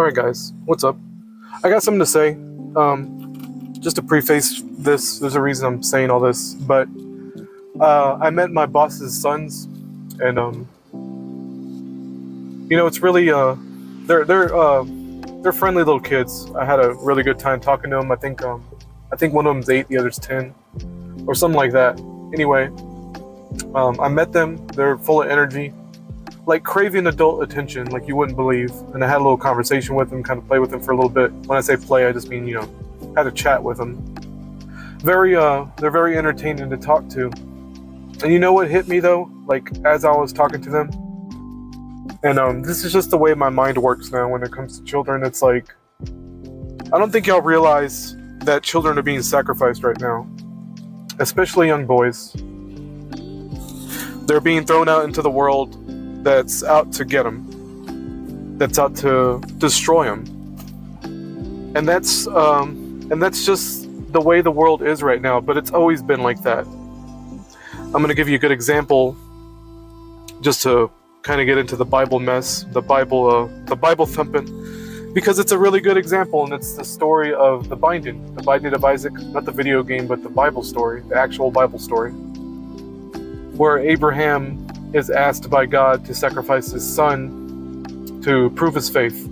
Alright guys, what's up? I got something to say. Just to preface this, there's a reason I'm saying all this, but I met my boss's sons, and it's really they're friendly little kids. I had a really good time talking to them. I think one of them's 8, the other's 10, or something like that. Anyway, I met them. They're full of energy, like craving adult attention, like you wouldn't believe. And I had a little conversation with them, kind of play with them for a little bit. When I say play, I just mean, had a chat with them. They're very entertaining to talk to. And you know what hit me though? Like as I was talking to them, and this is just the way my mind works now when it comes to children. It's like, I don't think y'all realize that children are being sacrificed right now, especially young boys. They're being thrown out into the world that's out to get them, that's out to destroy them, and that's just the way the world is right now. But it's always been like that. I'm going to give you a good example, just to kind of get into the Bible mess, the Bible thumping, because it's a really good example, and it's the story of the binding of Isaac, not the video game, but the Bible story, the actual Bible story, where Abraham is asked by God to sacrifice his son to prove his faith.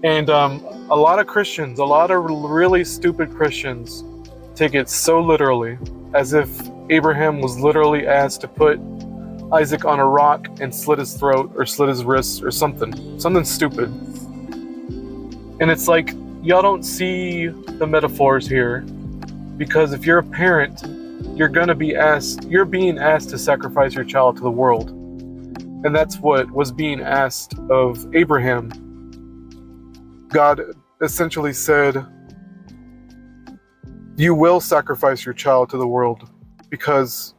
And a lot of Christians, a lot of really stupid Christians, take it so literally, as if Abraham was literally asked to put Isaac on a rock and slit his throat or slit his wrists or something stupid. And it's like, y'all don't see the metaphors here, because if you're a parent, you're being asked to sacrifice your child to the world. And that's what was being asked of Abraham. God essentially said, you will sacrifice your child to the world, because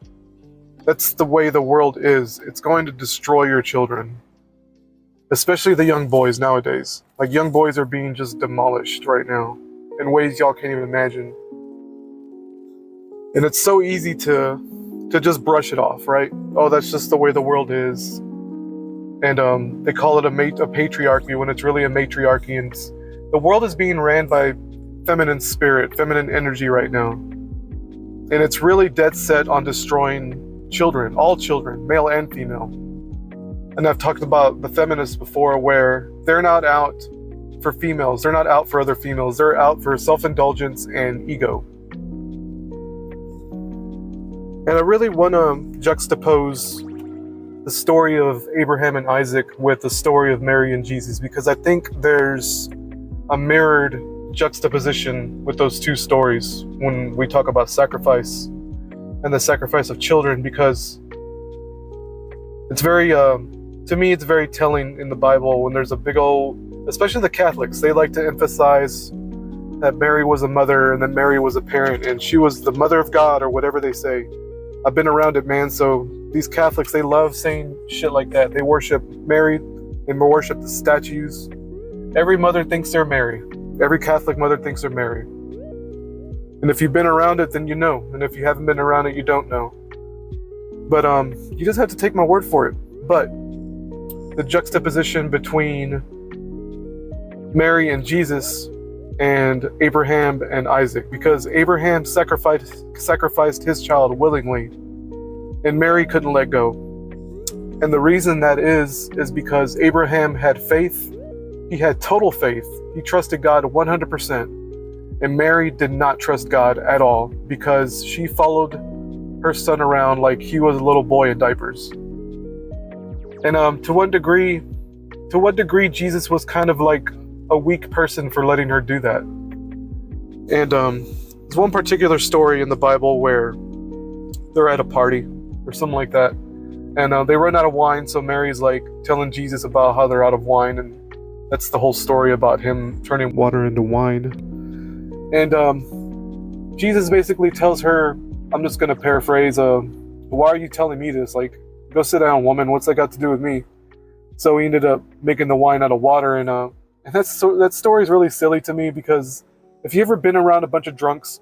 that's the way the world is. It's going to destroy your children, especially the young boys nowadays. Like, young boys are being just demolished right now in ways y'all can't even imagine. And it's so easy to just brush it off, right? Oh, that's just the way the world is. And they call it a patriarchy when it's really a matriarchy. And the world is being ran by feminine spirit, feminine energy right now. And it's really dead set on destroying children, all children, male and female. And I've talked about the feminists before, where they're not out for females. They're not out for other females. They're out for self-indulgence and ego. And I really want to juxtapose the story of Abraham and Isaac with the story of Mary and Jesus, because I think there's a mirrored juxtaposition with those two stories when we talk about sacrifice and the sacrifice of children, because it's very, to me, it's very telling in the Bible when there's a big old, especially the Catholics, they like to emphasize that Mary was a mother and that Mary was a parent and she was the mother of God, or whatever they say. I've been around it, man. So these Catholics, they love saying shit like that. They worship Mary. They worship the statues. Every mother thinks they're Mary. Every Catholic mother thinks they're Mary. And if you've been around it, then you know. And if you haven't been around it, you don't know. But you just have to take my word for it. But the juxtaposition between Mary and Jesus and Abraham and Isaac, because Abraham sacrificed his child willingly, and Mary couldn't let go. And the reason that is because Abraham had faith. He had total faith. He trusted God 100%. And Mary did not trust God at all, because she followed her son around like he was a little boy in diapers. And to what degree Jesus was kind of like a weak person for letting her do that. And there's one particular story in the Bible where they're at a party or something like that, and they run out of wine, so Mary's like telling Jesus about how they're out of wine, and that's the whole story about him turning water into wine. And Jesus basically tells her, I'm just going to paraphrase, why are you telling me this? Like, go sit down, woman. What's that got to do with me? So he ended up making the wine out of water, and that story is really silly to me, because if you ever been around a bunch of drunks,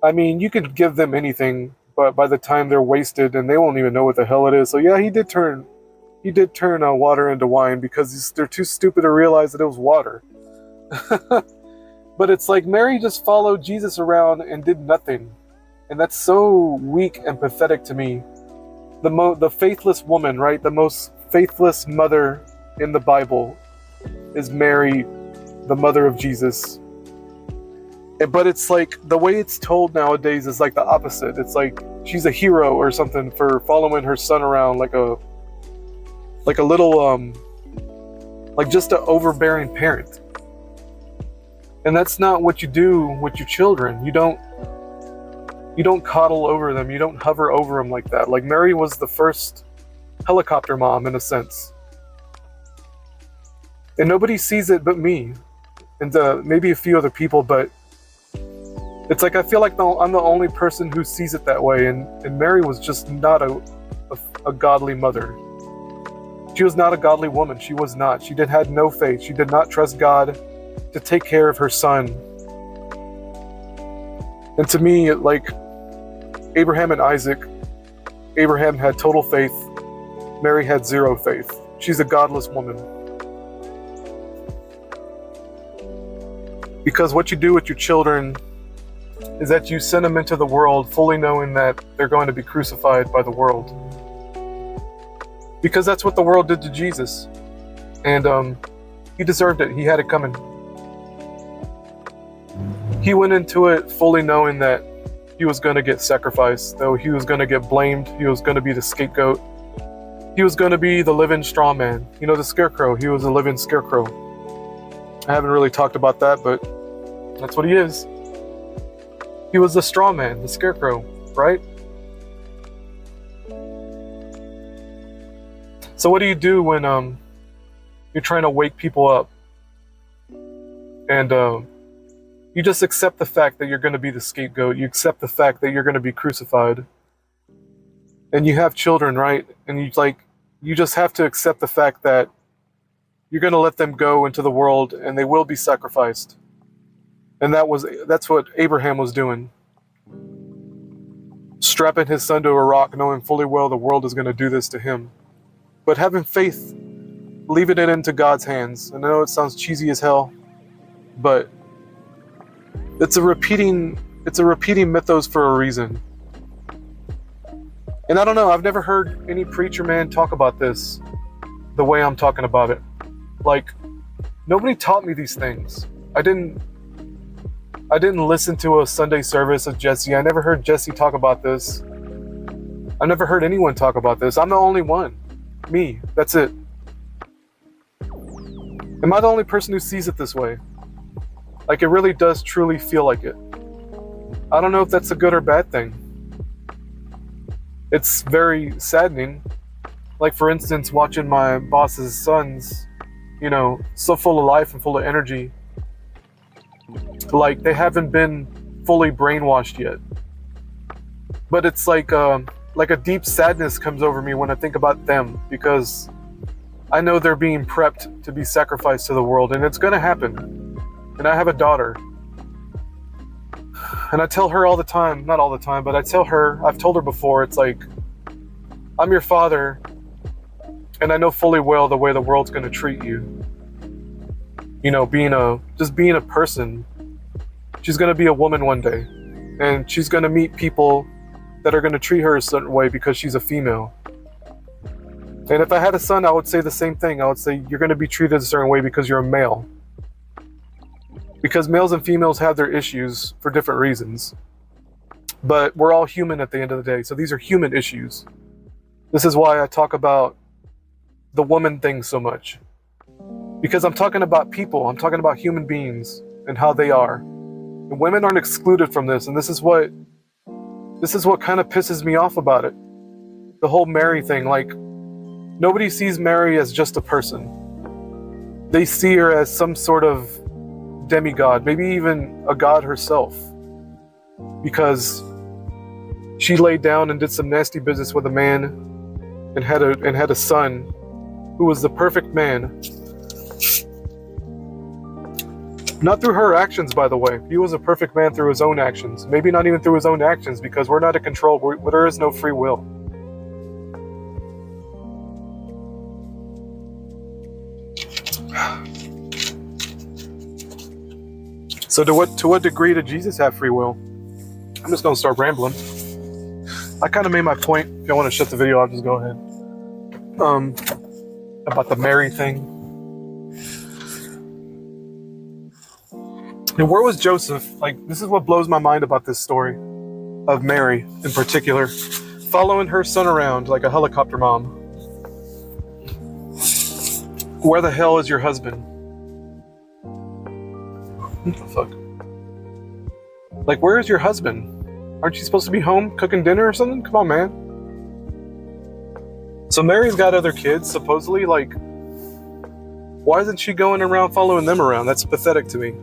I mean, you could give them anything, but by the time they're wasted and they won't even know what the hell it is. So yeah, he did turn he did turn water into wine because they're too stupid to realize that it was water. But it's like Mary just followed Jesus around and did nothing. And that's so weak and pathetic to me. The faithless woman, right? The most faithless mother in the Bible is Mary, the mother of Jesus. But it's like the way it's told nowadays is like the opposite. It's like she's a hero or something for following her son around like a little like just an overbearing parent. And that's not what you do with your children. You don't coddle over them. You don't hover over them like that. Like Mary was the first helicopter mom in a sense. And nobody sees it but me and maybe a few other people, but it's like I feel like I'm the only person who sees it that way. And Mary was just not a godly mother. She was not a godly woman. She was not. She had no faith. She did not trust God to take care of her son. And to me, like Abraham and Isaac, Abraham had total faith. Mary had zero faith. She's a godless woman. Because what you do with your children is that you send them into the world fully knowing that they're going to be crucified by the world. Because that's what the world did to Jesus. And he deserved it. He had it coming. He went into it fully knowing that he was going to get sacrificed, though he was going to get blamed. He was going to be the scapegoat. He was going to be the living straw man. You know, the scarecrow. He was a living scarecrow. I haven't really talked about that, but that's what he is. He was the straw man, the scarecrow, right? So what do you do when you're trying to wake people up and you just accept the fact that you're going to be the scapegoat. You accept the fact that you're going to be crucified. And you have children, right? And you just have to accept the fact that you're going to let them go into the world and they will be sacrificed. And that's what Abraham was doing. Strapping his son to a rock, knowing fully well the world is going to do this to him. But having faith, leaving it into God's hands. And I know it sounds cheesy as hell, but it's a repeating mythos for a reason. And I don't know, I've never heard any preacher man talk about this the way I'm talking about it. Like, nobody taught me these things. I didn't listen to a Sunday service of Jesse. I never heard Jesse talk about this. I never heard anyone talk about this. I'm the only one. Me. That's it. Am I the only person who sees it this way? Like, it really does truly feel like it. I don't know if that's a good or bad thing. It's very saddening. Like, for instance, watching my boss's sons, you know, so full of life and full of energy. Like, they haven't been fully brainwashed yet. But it's like a deep sadness comes over me when I think about them, because I know they're being prepped to be sacrificed to the world, and it's going to happen. And I have a daughter. And I tell her all the time, not all the time, but I've told her before, it's like, I'm your father, and I know fully well the way the world's going to treat you. You know, being a person. She's going to be a woman one day, and she's going to meet people that are going to treat her a certain way because she's a female. And if I had a son, I would say the same thing. I would say, you're going to be treated a certain way because you're a male. Because males and females have their issues for different reasons. But we're all human at the end of the day. So these are human issues. This is why I talk about the woman thing so much. Because I'm talking about people. I'm talking about human beings and how they are. And women aren't excluded from this. And this is what kind of pisses me off about it. The whole Mary thing. Like, nobody sees Mary as just a person. They see her as some sort of demigod, maybe even a god herself, because she laid down and did some nasty business with a man and had a son who was the perfect man. Not through her actions, by the way. He was a perfect man through his own actions. Maybe not even through his own actions, because we're not in control. There is no free will. So to what degree did Jesus have free will? I'm just gonna start rambling. I kind of made my point. If you want to shut the video, I'll just go ahead. About the Mary thing. And where was Joseph? Like, this is what blows my mind about this story of Mary in particular, following her son around like a helicopter mom. Where the hell is your husband? What the fuck? Like, where is your husband? Aren't you supposed to be home cooking dinner or something? Come on, man. So Mary's got other kids, supposedly. Like, why isn't she going around following them around? That's pathetic to me.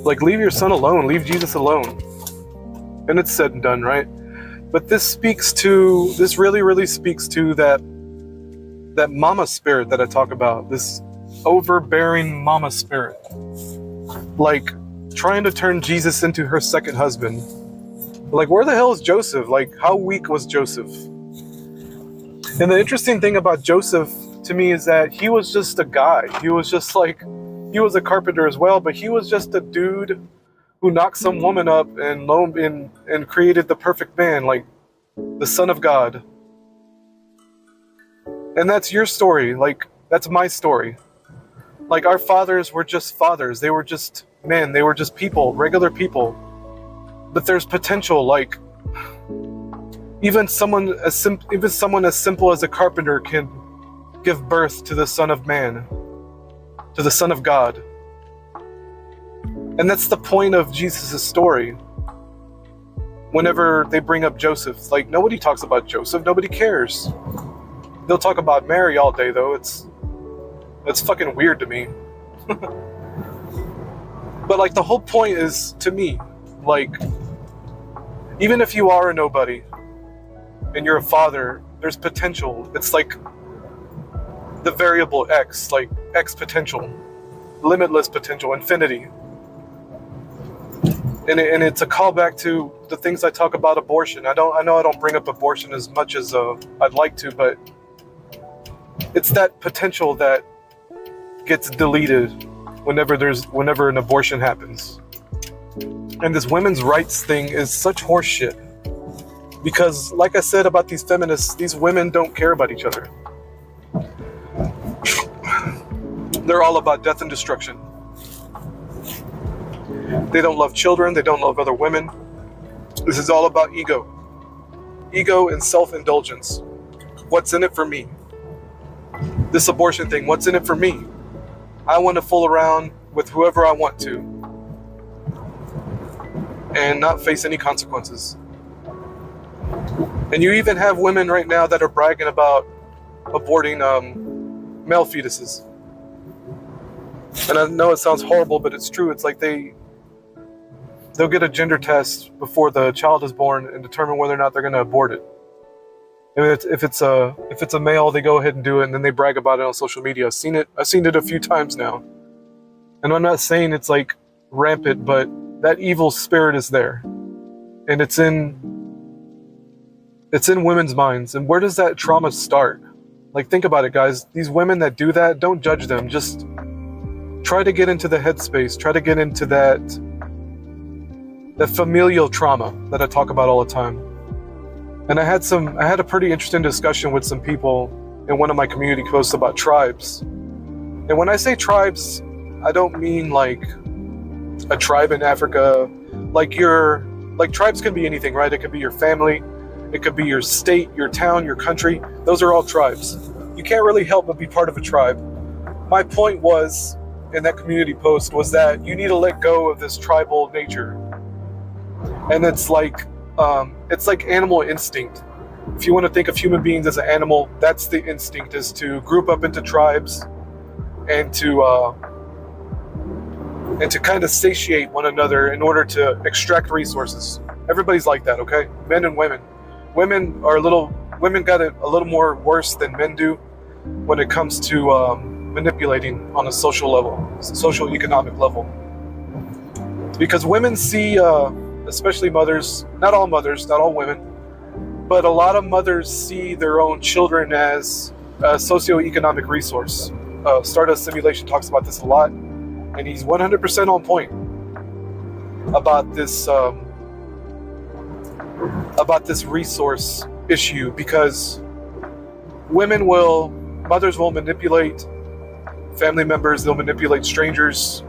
Like, leave your son alone. Leave Jesus alone. And it's said and done, right? But this really, really speaks to that mama spirit that I talk about. This overbearing mama spirit. Like, trying to turn Jesus into her second husband. Like, where the hell is Joseph? Like, how weak was Joseph? And the interesting thing about Joseph to me is that he was just a guy. He was a carpenter as well, but he was just a dude who knocked some woman up and created the perfect man, like the Son of God. And that's your story. Like, that's my story. Like, our fathers were just fathers. They were just men. They were just people, regular people. But there's potential. Like, even someone as simple as a carpenter can give birth to the Son of Man, to the Son of God. And that's the point of Jesus' story. Whenever they bring up Joseph, like, nobody talks about Joseph. Nobody cares. They'll talk about Mary all day, though. It's fucking weird to me. But, like, the whole point is, to me, like, even if you are a nobody and you're a father, there's potential. It's like the variable X, like X potential, limitless potential, infinity. And it's a callback to the things I talk about abortion. I know I don't bring up abortion as much as I'd like to, but it's that potential that gets deleted whenever an abortion happens. And this women's rights thing is such horseshit. Because, like I said about these feminists, these women don't care about each other. They're all about death and destruction. They don't love children. They don't love other women. This is all about ego. Ego and self-indulgence. What's in it for me? This abortion thing, what's in it for me? I want to fool around with whoever I want to and not face any consequences. And you even have women right now that are bragging about aborting male fetuses. And I know it sounds horrible, but it's true. It's like they'll get a gender test before the child is born and determine whether or not they're going to abort it. And if it's a male, they go ahead and do it, and then they brag about it on social media. I've seen it a few times now. And I'm not saying it's like rampant, but that evil spirit is there. And it's in women's minds. And where does that trauma start? Like, think about it, guys. These women that do that, don't judge them. Just try to get into the headspace. Try to get into that familial trauma that I talk about all the time. And I had a pretty interesting discussion with some people in one of my community posts about tribes. And when I say tribes, I don't mean like a tribe in Africa. Like tribes can be anything, right? It could be your family, it could be your state, your town, your country. Those are all tribes. You can't really help but be part of a tribe. My point was, in that community post, was that you need to let go of this tribal nature. And it's like animal instinct. If you want to think of human beings as an animal, that's the instinct, is to group up into tribes and to kind of satiate one another in order to extract resources. Everybody's like that, okay? Men and women. Women got it a little more worse than men do when it comes to manipulating on a social level, social economic level. Because women see, especially mothers, not all women, but a lot of mothers see their own children as a socioeconomic resource. Stardust Simulation talks about this a lot. and he's 100% on point about this resource issue, because mothers will manipulate family members, they'll manipulate strangers,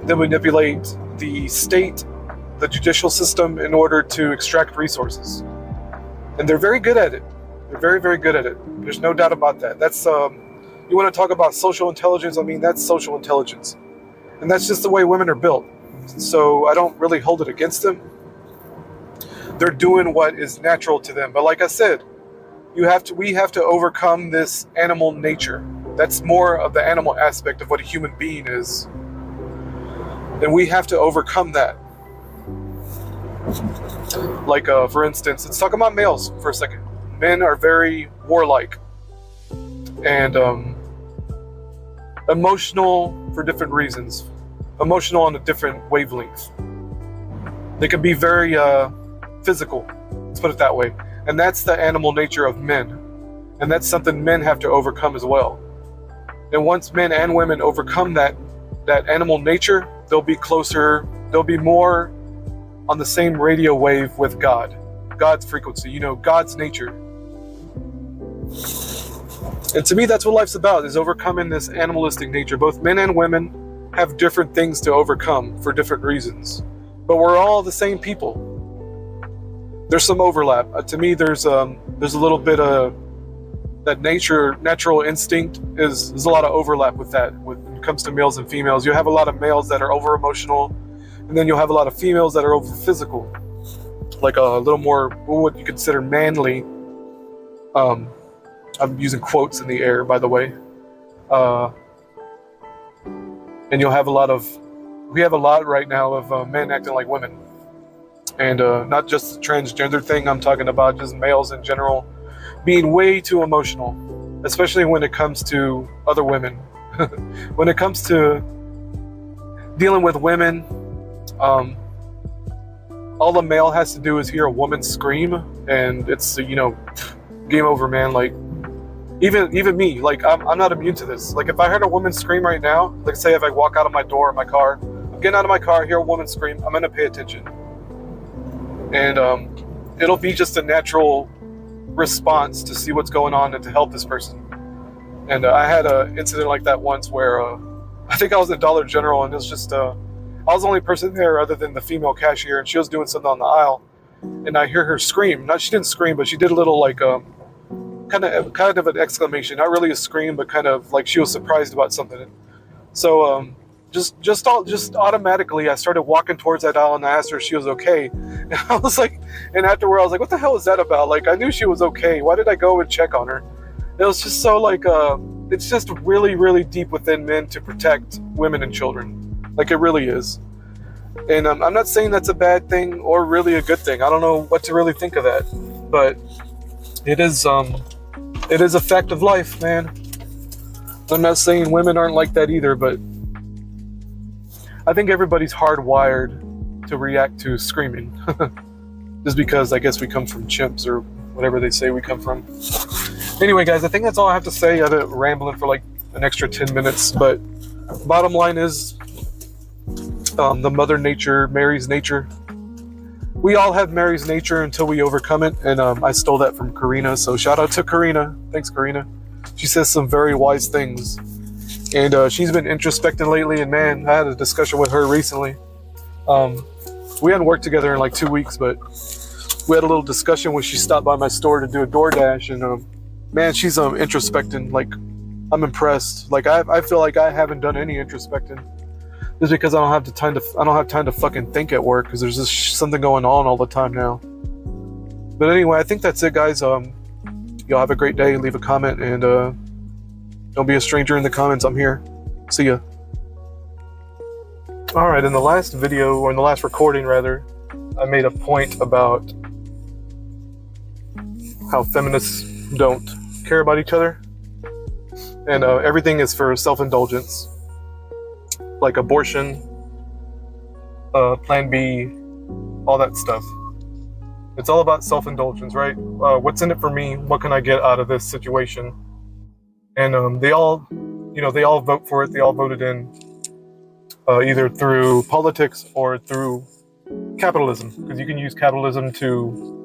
they'll manipulate the state, the judicial system, in order to extract resources. And they're very good at it. They're very, very good at it. There's no doubt about that. That's, you want to talk about social intelligence? I mean, that's social intelligence. And that's just the way women are built. So I don't really hold it against them. They're doing what is natural to them. But like I said, we have to overcome this animal nature. That's more of the animal aspect of what a human being is. And we have to overcome that. Like, for instance, let's talk about males for a second. Men are very warlike and emotional for different reasons. Emotional on a different wavelength. They can be very physical, let's put it that way. And that's the animal nature of men. And that's something men have to overcome as well. And once men and women overcome that animal nature, they'll be closer, they'll be more on the same radio wave with God's frequency, God's nature. And to me, that's what life's about, is overcoming this animalistic nature. Both men and women have different things to overcome for different reasons, but we're all the same people. There's some overlap. To me, there's a little bit of that natural instinct is a lot of overlap with that when it comes to males and females. You have a lot of males that are over emotional, and then you'll have a lot of females that are over physical, like a little more what you consider manly. I'm using quotes in the air, by the way. And you'll have we have a lot right now of men acting like women. And not just the transgender thing, I'm talking about just males in general being way too emotional, especially when it comes to other women. When it comes to dealing with women, all the male has to do is hear a woman scream, and it's, game over, man. Like, even me, like, I'm not immune to this. Like, if I heard a woman scream right now, like, say if I walk out of my door, my car, I'm getting out of my car, hear a woman scream, I'm gonna pay attention. And it'll be just a natural response to see what's going on and to help this person. And I had an incident like that once where I think I was at Dollar General, and it was just I was the only person there other than the female cashier, and she was doing something on the aisle, and I hear her scream. She didn't scream, but she did a little like kind of an exclamation, not really a scream, but kind of like she was surprised about something. So just automatically I started walking towards that aisle, and I asked her if she was okay. And I was like, and afterward I was like, what the hell is that about? Like, I knew she was okay. Why did I go and check on her? It was just so like it's just really, really deep within men to protect women and children. Like, it really is. And I'm not saying that's a bad thing or really a good thing. I don't know what to really think of that, but it is a fact of life, man. I'm not saying women aren't like that either, but I think everybody's hardwired to react to screaming. Just because I guess we come from chimps or whatever they say we come from. Anyway, guys, I think that's all I have to say. I've been rambling for like an extra 10 minutes, but bottom line is the mother nature, Mary's nature. We all have Mary's nature until we overcome it, and I stole that from Karina, so shout out to Karina. Thanks, Karina. She says some very wise things, and she's been introspecting lately, and man, I had a discussion with her recently. We hadn't worked together in like 2 weeks, but we had a little discussion when she stopped by my store to do a DoorDash, and man, she's introspecting. Like, I'm impressed. Like, I feel like I haven't done any introspecting. Just because I don't have time to fucking think at work, because there's just something going on all the time now. But anyway, I think that's it, guys. Y'all have a great day. Leave a comment, and don't be a stranger in the comments. I'm here. See ya. All right, in the last video, or in the last recording rather, I made a point about how feminists don't care about each other, and everything is for self-indulgence. Like abortion, Plan B, all that stuff. It's all about self-indulgence, right? What's in it for me? What can I get out of this situation? And they all vote for it. They all voted in. either through politics or through capitalism, because you can use capitalism to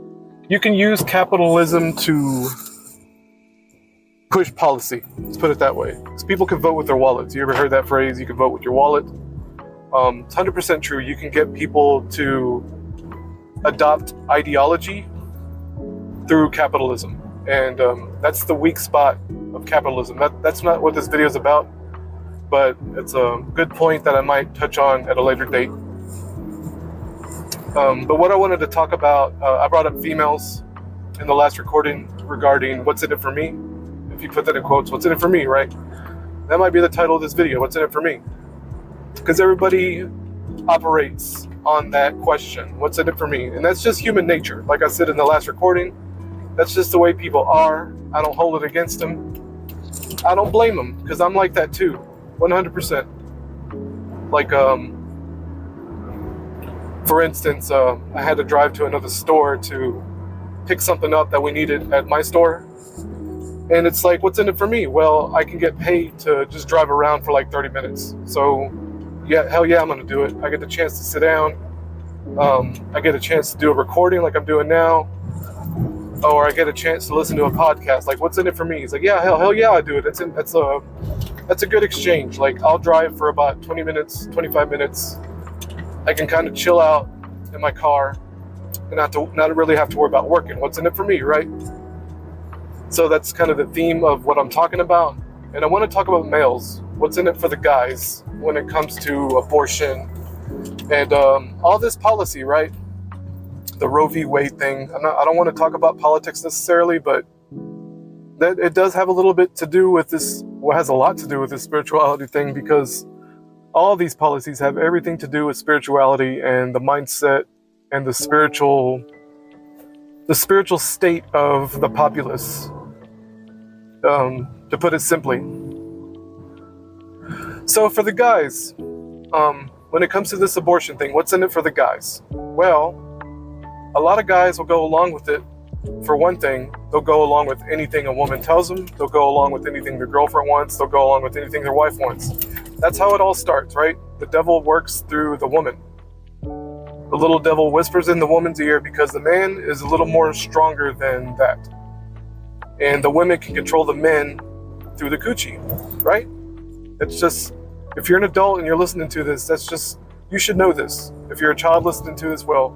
push policy. Let's put it that way. Because people can vote with their wallets. You ever heard that phrase? You can vote with your wallet. It's 100% true. You can get people to adopt ideology through capitalism, and that's the weak spot of capitalism. That's not what this video is about, but it's a good point that I might touch on at a later date. But what I wanted to talk about, I brought up females in the last recording regarding what's in it for me. If you put that in quotes, what's in it for me, right? That might be the title of this video, what's in it for me? Because everybody operates on that question, what's in it for me? And that's just human nature. Like I said in the last recording, that's just the way people are. I don't hold it against them. I don't blame them, because I'm like that too, 100%. Like, for instance, I had to drive to another store to pick something up that we needed at my store. And it's like, what's in it for me? Well, I can get paid to just drive around for like 30 minutes. So yeah, hell yeah, I'm gonna do it. I get the chance to sit down. I get a chance to do a recording like I'm doing now. Or I get a chance to listen to a podcast. Like, what's in it for me? It's like, yeah, hell yeah, I do it. That's a good exchange. Like, I'll drive for about 20 minutes, 25 minutes. I can kind of chill out in my car and not really have to worry about working. What's in it for me, right? So that's kind of the theme of what I'm talking about. And I want to talk about males. What's in it for the guys when it comes to abortion and all this policy, right? The Roe v. Wade thing. I don't want to talk about politics necessarily, but that it does have a little bit to do with this. Well, has a lot to do with this spirituality thing, because all these policies have everything to do with spirituality and the mindset and the spiritual state of the populace. To put it simply. So for the guys, when it comes to this abortion thing, what's in it for the guys? Well, a lot of guys will go along with it. For one thing, they'll go along with anything a woman tells them. They'll go along with anything their girlfriend wants. They'll go along with anything their wife wants. That's how it all starts, right? The devil works through the woman. The little devil whispers in the woman's ear because the man is a little more stronger than that. And the women can control the men through the coochie, right? It's just, if you're an adult and you're listening to this, that's just, you should know this. If you're a child listening to this, well,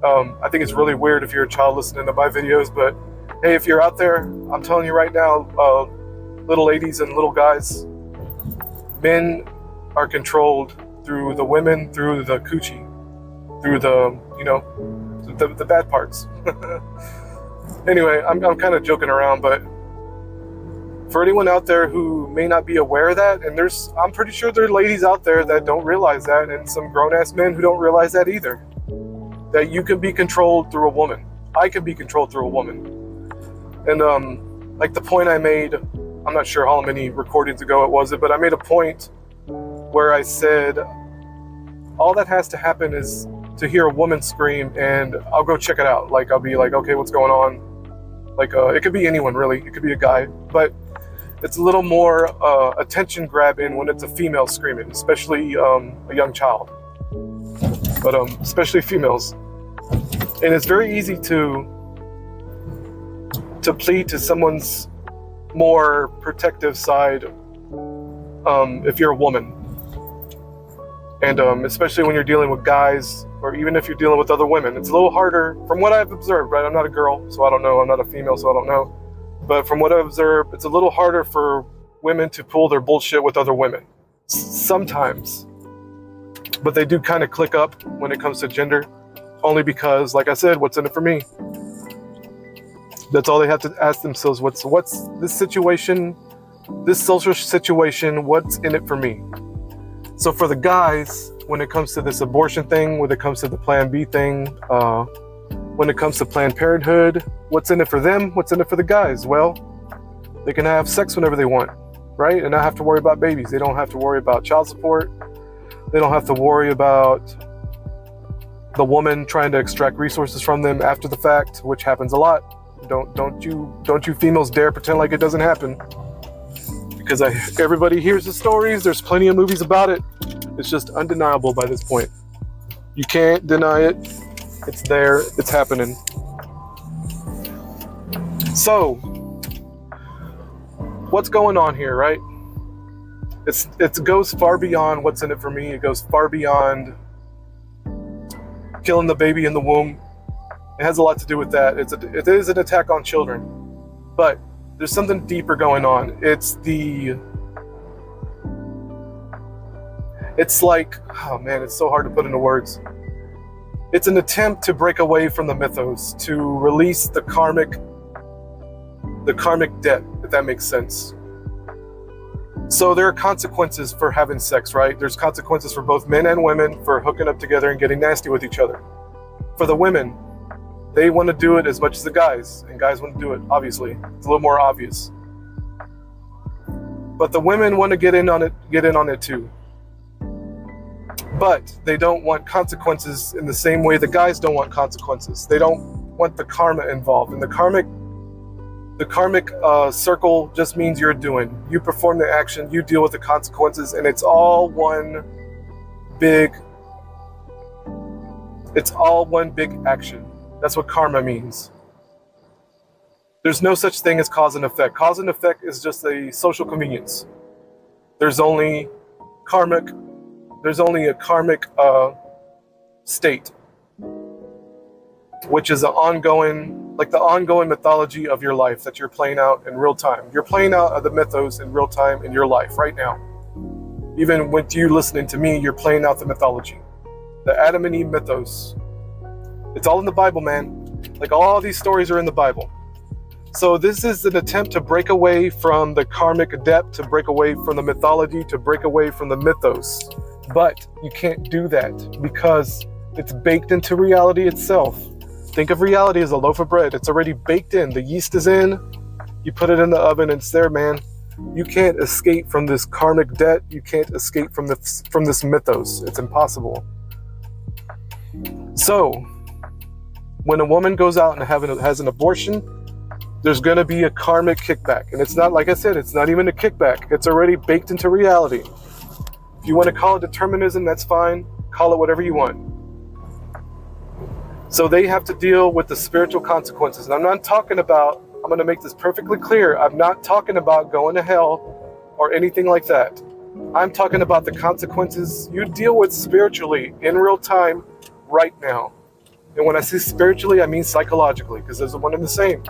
I think it's really weird if you're a child listening to my videos, but hey, if you're out there, I'm telling you right now, little ladies and little guys, men are controlled through the women, through the coochie, through the, the bad parts. Anyway, I'm kind of joking around, but for anyone out there who may not be aware of that, and I'm pretty sure there are ladies out there that don't realize that, and some grown-ass men who don't realize that either, that you can be controlled through a woman. I can be controlled through a woman. And like the point I made, I'm not sure how many recordings ago it was, but I made a point where I said, all that has to happen is to hear a woman scream, and I'll go check it out. Like, I'll be like, okay, what's going on? Like, it could be anyone, really. It could be a guy. But it's a little more attention grabbing when it's a female screaming, especially a young child. But especially females. And it's very easy to plead to someone's more protective side if you're a woman. And especially when you're dealing with guys, or even if you're dealing with other women, it's a little harder from what I've observed, right? I'm not a girl, so I don't know. I'm not a female, so I don't know. But from what I've observed, it's a little harder for women to pull their bullshit with other women. Sometimes. But they do kind of click up when it comes to gender, only because, like I said, what's in it for me? That's all they have to ask themselves. What's this situation, this social situation, what's in it for me? So for the guys, when it comes to this abortion thing, when it comes to the Plan B thing, when it comes to Planned Parenthood, what's in it for them? What's in it for the guys? Well, they can have sex whenever they want, right? And not have to worry about babies. They don't have to worry about child support. They don't have to worry about the woman trying to extract resources from them after the fact, which happens a lot. Don't you females dare pretend like it doesn't happen. Because everybody hears the stories. There's plenty of movies about it. It's just undeniable by this point. You can't deny it. It's there. It's happening. So, what's going on here, right? It goes far beyond what's in it for me. It goes far beyond killing the baby in the womb. It has a lot to do with that. It is an attack on children. But there's something deeper going on. It's like, oh man, it's so hard to put into words. It's an attempt to break away from the mythos, to release the karmic debt, if that makes sense. So there are consequences for having sex, right? There's consequences for both men and women for hooking up together and getting nasty with each other. For the women, they want to do it as much as the guys, and guys want to do it, obviously. It's a little more obvious. But the women want to get in on it too. But they don't want consequences in the same way the guys don't want consequences. They don't want the karma involved. And the karmic circle just means you're doing. You perform the action, you deal with the consequences, and it's all one big action. That's what karma means. There's no such thing as cause and effect. Cause and effect is just a social convenience. There's only a karmic state, which is the ongoing mythology of your life that you're playing out in real time. You're playing out the mythos in real time in your life right now. Even with you listening to me, you're playing out the mythology. The Adam and Eve mythos. It's all in the Bible, man. Like, all these stories are in the Bible. So this is an attempt to break away from the karmic debt, to break away from the mythology, to break away from the mythos. But you can't do that because it's baked into reality itself. Think of reality as a loaf of bread. It's already baked in. The yeast is in. You put it in the oven and it's there, man. You can't escape from this karmic debt. You can't escape from this mythos. It's impossible. So, when a woman goes out and has an abortion, there's going to be a karmic kickback. And it's not, like I said, it's not even a kickback. It's already baked into reality. If you want to call it determinism, that's fine. Call it whatever you want. So they have to deal with the spiritual consequences. And I'm not talking about, I'm going to make this perfectly clear, I'm not talking about going to hell or anything like that. I'm talking about the consequences you deal with spiritually in real time right now. And when I say spiritually, I mean psychologically, because there's one and the same.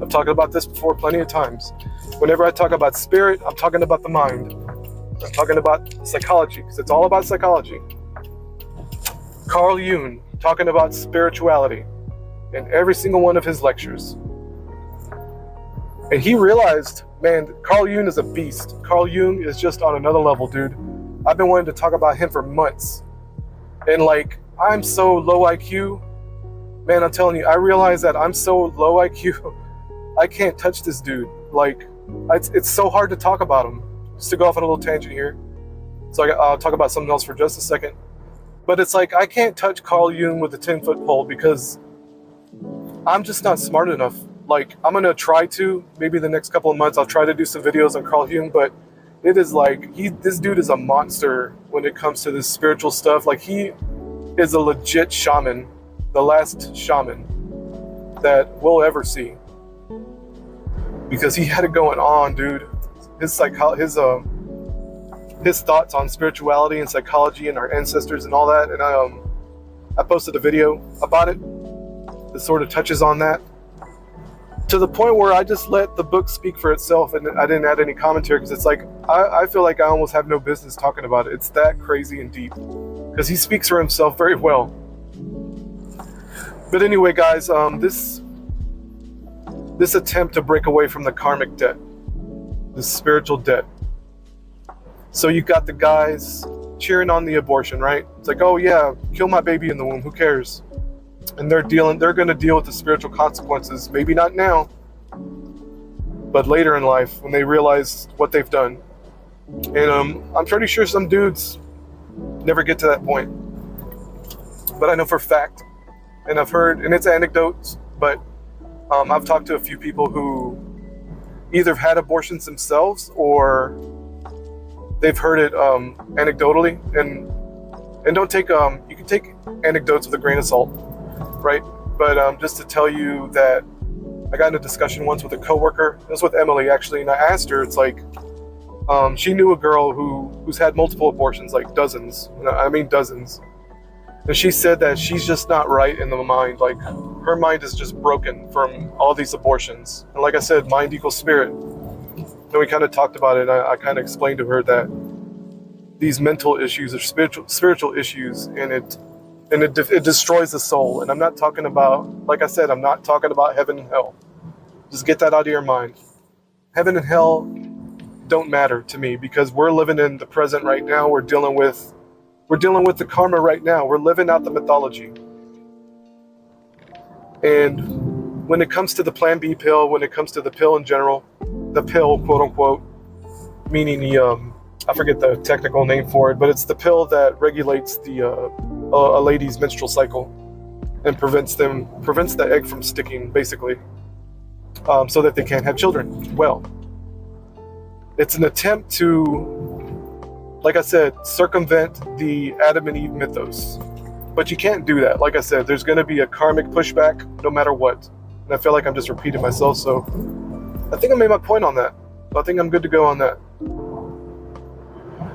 I've talked about this before plenty of times. Whenever I talk about spirit, I'm talking about the mind. I'm talking about psychology, because it's all about psychology. Carl Jung, talking about spirituality in every single one of his lectures. And he realized, man, Carl Jung is a beast. Carl Jung is just on another level, dude. I've been wanting to talk about him for months. And like, I'm so low IQ. Man, I'm telling you, I realize that I'm so low IQ, I can't touch this dude. Like, it's so hard to talk about him. Just to go off on a little tangent here. So I'll talk about something else for just a second. But it's like, I can't touch Carl Jung with a 10-foot pole because I'm just not smart enough. Like, I'm going to try to, maybe the next couple of months, I'll try to do some videos on Carl Jung, but it is like, this dude is a monster when it comes to this spiritual stuff. Like, he is a legit shaman, the last shaman that we'll ever see. Because he had it going on, dude. His thoughts on spirituality and psychology and our ancestors and all that, and I posted a video about it that sort of touches on that, to the point where I just let the book speak for itself, and I didn't add any commentary, because it's like, I feel like I almost have no business talking about it. It's that crazy and deep, because he speaks for himself very well. But anyway, guys, this attempt to break away from the karmic debt, the spiritual debt. So you got the guys cheering on the abortion, right? It's like, oh yeah, kill my baby in the womb, who cares? And they're going to deal with the spiritual consequences, maybe not now, but later in life when they realize what they've done. And I'm pretty sure some dudes never get to that point. But I know for a fact, and I've heard, and it's anecdotes, but I've talked to a few people who either have had abortions themselves or they've heard it anecdotally, and don't take you can take anecdotes with a grain of salt, right? But just to tell you that I got in a discussion once with a coworker. It was with Emily actually, and I asked her. It's like she knew a girl who's had multiple abortions, like dozens. I mean dozens. And she said that she's just not right in the mind. Like her mind is just broken from all these abortions. And like I said, mind equals spirit. And we kind of talked about it. I kind of explained to her that these mental issues are spiritual issues, and it destroys the soul. And I'm not talking about, like I said, I'm not talking about heaven and hell. Just get that out of your mind. Heaven and hell don't matter to me, because we're living in the present right now. We're dealing with the karma right now. We're living out the mythology. And when it comes to the Plan B pill, when it comes to the pill in general, the pill, quote unquote, meaning the I forget the technical name for it, but it's the pill that regulates a lady's menstrual cycle and prevents the egg from sticking, basically, so that they can't have children. Well, it's an attempt to, like I said, circumvent the Adam and Eve mythos. But you can't do that. Like I said, there's going to be a karmic pushback no matter what. And I feel like I'm just repeating myself, so I think I made my point on that. I think I'm good to go on that.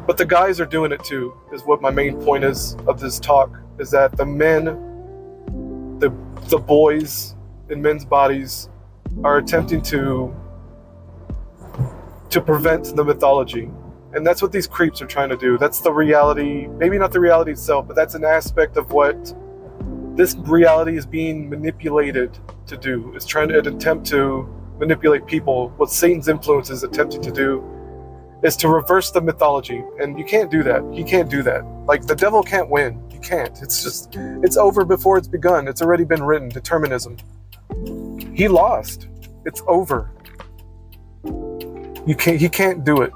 But the guys are doing it too, is what my main point is of this talk, is that the men, the boys in men's bodies are attempting to prevent the mythology. And that's what these creeps are trying to do. That's the reality, maybe not the reality itself, but that's an aspect of what this reality is being manipulated to do. It's trying to attempt to manipulate people. What Satan's influence is attempting to do is to reverse the mythology. And you can't do that. He can't do that. Like, the devil can't win. He can't. It's over before it's begun. It's already been written. Determinism. He lost. It's over. He can't do it.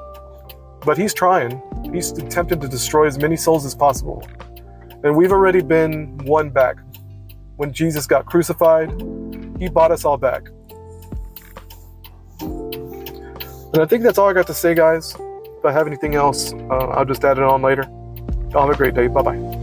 But he's trying. He's attempting to destroy as many souls as possible. And we've already been won back. When Jesus got crucified, he bought us all back. And I think that's all I got to say, guys. If I have anything else, I'll just add it on later. Y'all have a great day. Bye-bye.